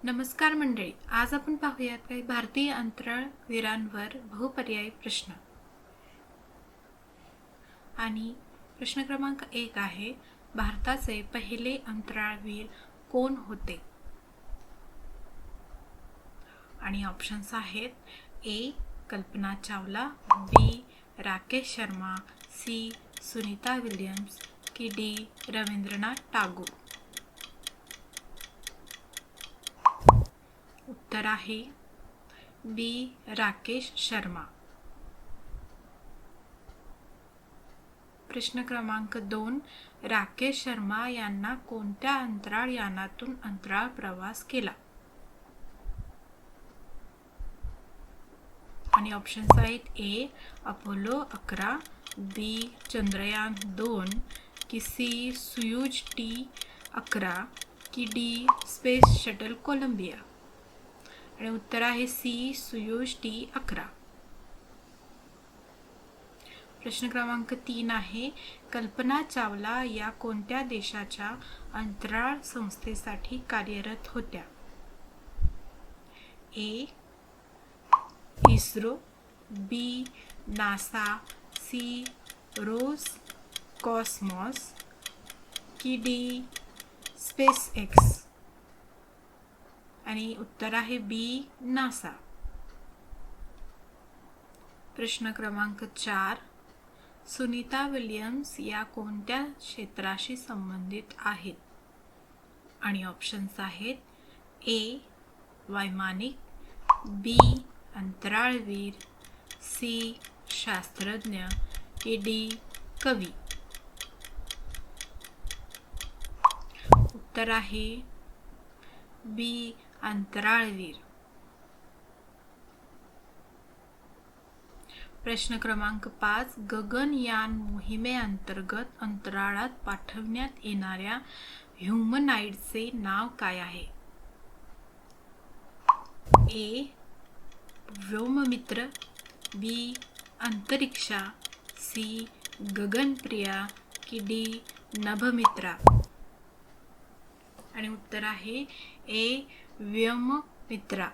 नमस्कार मंडळी, आज आपण पाहूयात काही भारतीय अंतराळवीरांवर बहुपर्यायी प्रश्न. आणि प्रश्न क्रमांक 1 आहे, भारताचे पहिले अंतराळवीर कोण होते? आणि ऑप्शन्स आहेत: ए. कल्पना चावला, बी. राकेश शर्मा, सी. सुनीता विल्यम्स की डी. रवींद्रनाथ टागोर. उत्तर आहे बी. राकेश शर्मा. प्रश्न क्रमांक 2, राकेश शर्मा यांना कोणत्या अंतराळ यानातून अंतराळ प्रवास केला? आणि ऑप्शन्स आहेत: ए. अपोलो 11, बी. चंद्रयान 2 की सी. सोयुज T-11 की डी. Space shuttle Columbia. आणि उत्तर आहे सी. Soyuz T-11. प्रश्न क्रमांक 3 आहे, कल्पना चावला या कोणत्या देशाच्या अंतराळ संस्थेसाठी कार्यरत होत्या? A. ISRO, B. NASA, C. Roscosmos की डी. Space x. आणि उत्तर आहे बी. नासा. प्रश्न क्रमांक 4, सुनीता विल्यम्स या कोणत्या क्षेत्राशी संबंधित आहेत? आणि ऑप्शन्स आहेत: ए. वैमानिक, बी. अंतराळवीर, सी. शास्त्रज्ञ की डी. कवी. उत्तर आहे बी. अंतराळवीर. प्रश्न क्रमांक 5, गगनयान मोहिमेअंतर्गत अंतराळात पाठवण्यात येणाऱ्या ह्युमनॉइडचे नाव काय आहे? ए. व्योममित्र, बी. अंतरिक्षा, सी. गगनप्रिया की डी. नभमित्रा. आणि उत्तर आहे ए. व्योममित्रा.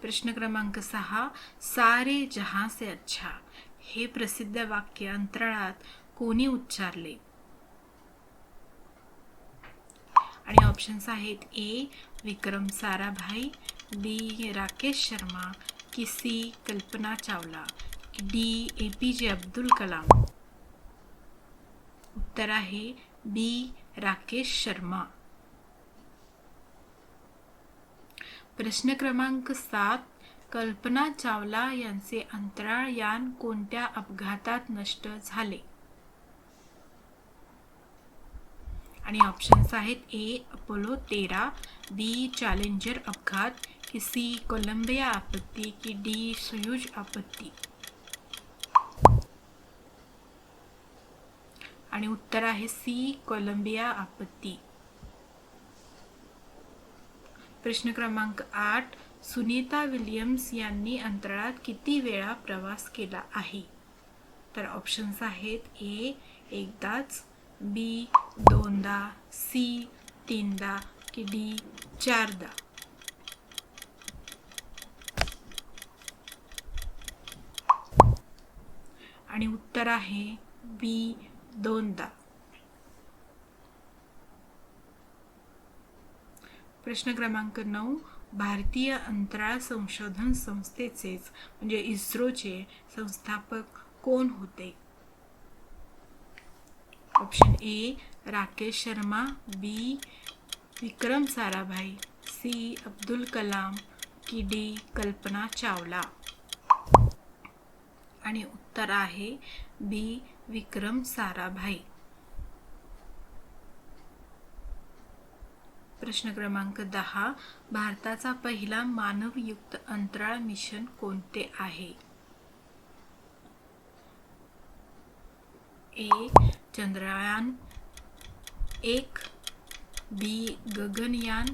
प्रश्न क्रमांक 6, सारे जहां से अच्छा हे प्रसिद्ध वाक्य अंतराळात कोणी उच्चारले? आणि ऑप्शन्स आहेत: ए. विक्रम साराभाई, बी. राकेश शर्मा की सी. कल्पना चावला की डी. APJ अब्दुल कलाम. उत्तर आहे बी. राकेश शर्मा. प्रश्न क्रमांक 7, कल्पना चावला यांचे अंतराळ यान कोणत्या अपघातात नष्ट झाले? आणि ऑप्शन्स आहेत: ए. अपोलो 13, बी. चॅलेंजर अपघात की सी. कोलंबिया आपत्ती की डी. सोयुज आपत्ती. आणि उत्तर आहे सी. कोलंबिया आपत्ती. प्रश्न क्रमांक 8, सुनीता विल्यम्स यांनी अंतराळात किती वेळा प्रवास केला आहे? तर ऑप्शन्स आहेत: ए. एकदाच, बी. दोनदा, सी. तीनदा की डी. चारदा. आणि उत्तर आहे बी. दोनदा. प्रश्न क्रमांक 9, भारतीय अंतराळ संशोधन संस्थेचेच म्हणजे इस्रोचे संस्थापक कोण होते? Option A. Rakesh Sharma, B. Vikram Sarabhai, C. Abdul Kalam की डी. कल्पना चावला. आणि उत्तर आहे बी. विक्रम साराभाई. प्रश्न क्रमांक 10, भारताचा पहिला मानवयुक्त अंतराळ मिशन कोणते आहे? A. Chandrayaan 1, B. Gaganyaan,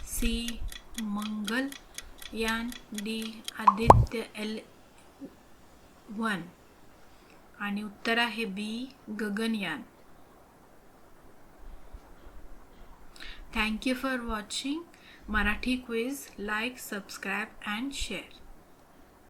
C. Mangalyaan, D. Aditya L1. आणि उत्तर आहे B. Gaganyaan. Thank you for watching. Marathi quiz. Like, subscribe and share.